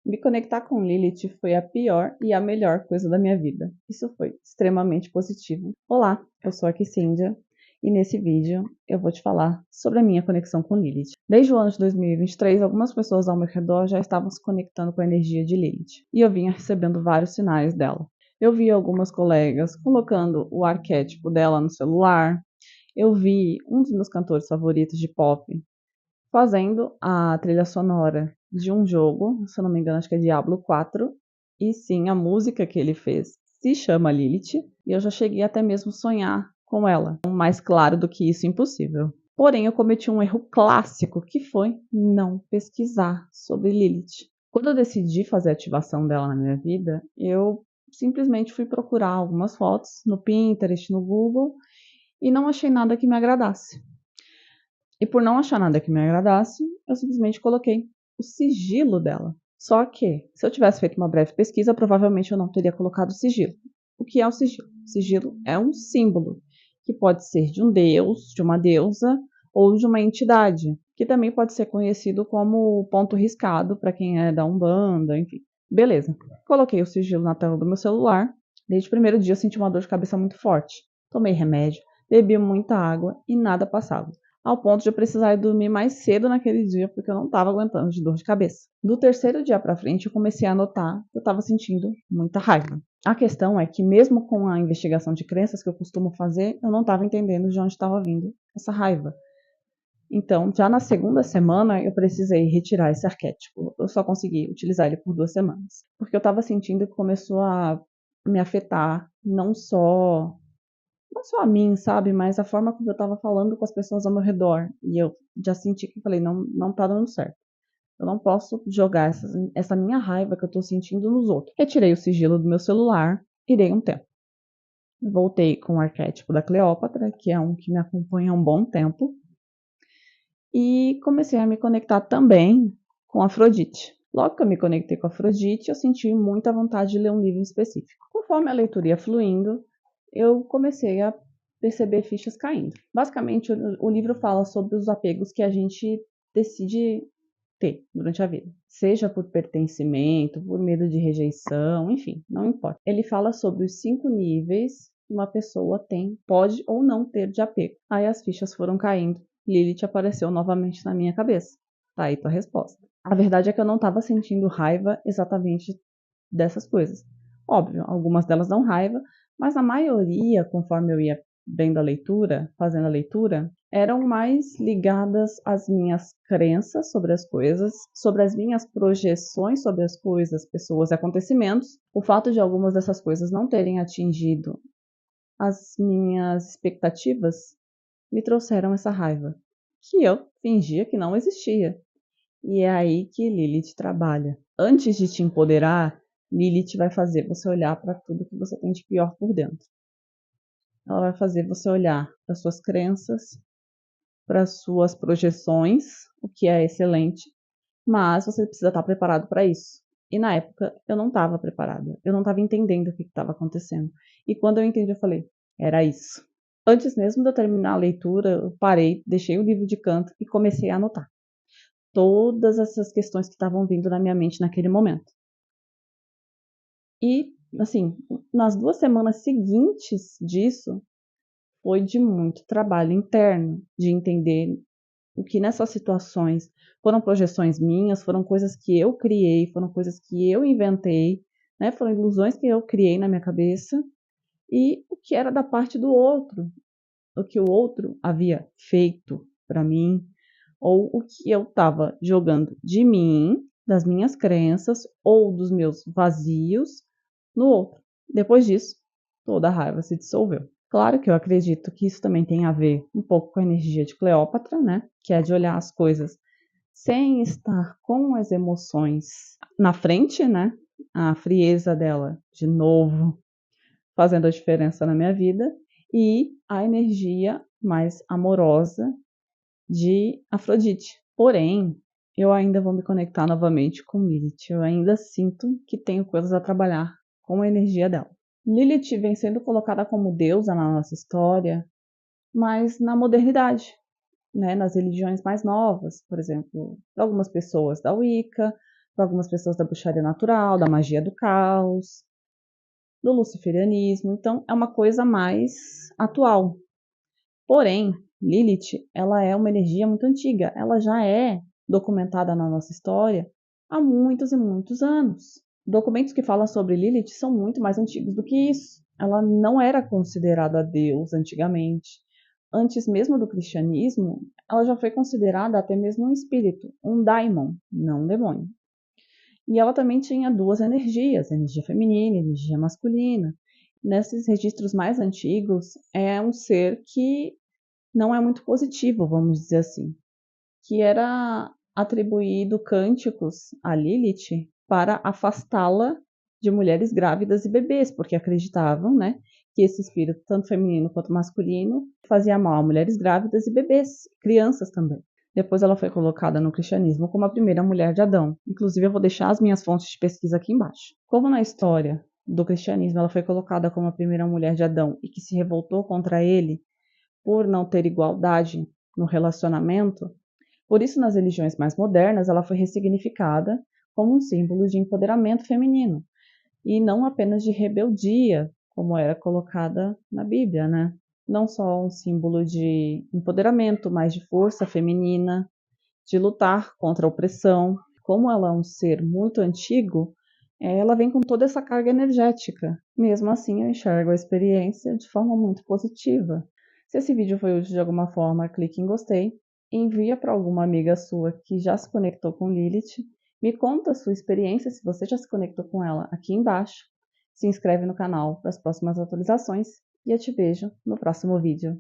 Me conectar com Lilith foi a pior e a melhor coisa da minha vida. Isso foi extremamente positivo. Olá, eu sou a Cíndia e nesse vídeo eu vou te falar sobre a minha conexão com Lilith. Desde o ano de 2023, algumas pessoas ao meu redor já estavam se conectando com a energia de Lilith e eu vinha recebendo vários sinais dela. Eu vi algumas colegas colocando o arquétipo dela no celular. Eu vi um dos meus cantores favoritos de pop fazendo a trilha sonora de um jogo, se eu não me engano, acho que é Diablo 4, e sim, a música que ele fez se chama Lilith, e eu já cheguei até mesmo a sonhar com ela. Mais claro do que isso, impossível. Porém, eu cometi um erro clássico, que foi não pesquisar sobre Lilith. Quando eu decidi fazer a ativação dela na minha vida, eu simplesmente fui procurar algumas fotos no Pinterest, no Google, e não achei nada que me agradasse. E por não achar nada que me agradasse, eu simplesmente coloquei o sigilo dela. Só que, se eu tivesse feito uma breve pesquisa, provavelmente eu não teria colocado o sigilo. O que é o sigilo? O sigilo é um símbolo, que pode ser de um deus, de uma deusa ou de uma entidade, que também pode ser conhecido como ponto riscado para quem é da Umbanda, enfim. Beleza. Coloquei o sigilo na tela do meu celular. Desde o primeiro dia eu senti uma dor de cabeça muito forte. Tomei remédio, bebi muita água e nada passava, ao ponto de eu precisar ir dormir mais cedo naquele dia, porque eu não estava aguentando de dor de cabeça. Do terceiro dia para frente, eu comecei a notar que eu estava sentindo muita raiva. A questão é que, mesmo com a investigação de crenças que eu costumo fazer, eu não estava entendendo de onde estava vindo essa raiva. Então, já na segunda semana, eu precisei retirar esse arquétipo. Eu só consegui utilizar ele por 2 semanas. Porque eu estava sentindo que começou a me afetar, não só a mim, sabe? Mas a forma como eu tava falando com as pessoas ao meu redor. E eu já senti que falei, não tá dando certo. Eu não posso jogar essa minha raiva que eu tô sentindo nos outros. Retirei o sigilo do meu celular e dei um tempo. Voltei com o arquétipo da Cleópatra, que é um que me acompanha há um bom tempo. E comecei a me conectar também com Afrodite. Logo que eu me conectei com Afrodite, eu senti muita vontade de ler um livro específico. Conforme a leitura ia fluindo, eu comecei a perceber fichas caindo. Basicamente, o livro fala sobre os apegos que a gente decide ter durante a vida. Seja por pertencimento, por medo de rejeição, enfim, não importa. Ele fala sobre os 5 níveis que uma pessoa pode ou não ter de apego. Aí as fichas foram caindo. Lilith apareceu novamente na minha cabeça. Tá aí tua resposta. A verdade é que eu não estava sentindo raiva exatamente dessas coisas. Óbvio, algumas delas dão raiva, mas a maioria, conforme eu ia vendo a leitura, fazendo a leitura, eram mais ligadas às minhas crenças sobre as coisas, sobre as minhas projeções sobre as coisas, pessoas e acontecimentos. O fato de algumas dessas coisas não terem atingido as minhas expectativas me trouxeram essa raiva, que eu fingia que não existia. E é aí que Lilith trabalha. Antes de te empoderar, Lilith vai fazer você olhar para tudo que você tem de pior por dentro. Ela vai fazer você olhar para suas crenças, para suas projeções, o que é excelente, mas você precisa estar preparado para isso. E na época eu não estava preparada, eu não estava entendendo o que estava acontecendo. E quando eu entendi, eu falei, era isso. Antes mesmo de eu terminar a leitura, eu parei, deixei o livro de canto e comecei a anotar todas essas questões que estavam vindo na minha mente naquele momento. E, assim, nas 2 semanas seguintes disso, foi de muito trabalho interno, de entender o que nessas situações foram projeções minhas, foram coisas que eu criei, foram coisas que eu inventei, né? Foram ilusões que eu criei na minha cabeça e o que era da parte do outro, o que o outro havia feito para mim, ou o que eu estava jogando de mim, das minhas crenças ou dos meus vazios no outro. Depois disso, toda a raiva se dissolveu. Claro que eu acredito que isso também tem a ver um pouco com a energia de Cleópatra, né? Que é de olhar as coisas sem estar com as emoções na frente, né? A frieza dela, de novo, fazendo a diferença na minha vida, e a energia mais amorosa de Afrodite. Porém, eu ainda vou me conectar novamente com Lilith. Eu ainda sinto que tenho coisas a trabalhar com a energia dela. Lilith vem sendo colocada como deusa na nossa história, mas na modernidade, né? Nas religiões mais novas, por exemplo, algumas pessoas da Wicca, para algumas pessoas da bruxaria natural, da magia do caos, do luciferianismo, então é uma coisa mais atual. Porém, Lilith, ela é uma energia muito antiga, ela já é documentada na nossa história há muitos e muitos anos. Documentos que falam sobre Lilith são muito mais antigos do que isso. Ela não era considerada Deus antigamente. Antes mesmo do cristianismo, ela já foi considerada até mesmo um espírito, um daimon, não um demônio. E ela também tinha duas energias, energia feminina e energia masculina. Nesses registros mais antigos, é um ser que não é muito positivo, vamos dizer assim, que era atribuído cânticos a Lilith para afastá-la de mulheres grávidas e bebês, porque acreditavam, né, que esse espírito, tanto feminino quanto masculino, fazia mal a mulheres grávidas e bebês, crianças também. Depois ela foi colocada no cristianismo como a primeira mulher de Adão. Inclusive, eu vou deixar as minhas fontes de pesquisa aqui embaixo. Como na história do cristianismo ela foi colocada como a primeira mulher de Adão e que se revoltou contra ele por não ter igualdade no relacionamento, por isso nas religiões mais modernas ela foi ressignificada como um símbolo de empoderamento feminino e não apenas de rebeldia, como era colocada na Bíblia, né? Não só um símbolo de empoderamento, mas de força feminina, de lutar contra a opressão. Como ela é um ser muito antigo, ela vem com toda essa carga energética. Mesmo assim, eu enxergo a experiência de forma muito positiva. Se esse vídeo foi útil de alguma forma, clique em gostei, envia para alguma amiga sua que já se conectou com Lilith, me conta a sua experiência se você já se conectou com ela aqui embaixo, se inscreve no canal para as próximas atualizações e eu te vejo no próximo vídeo.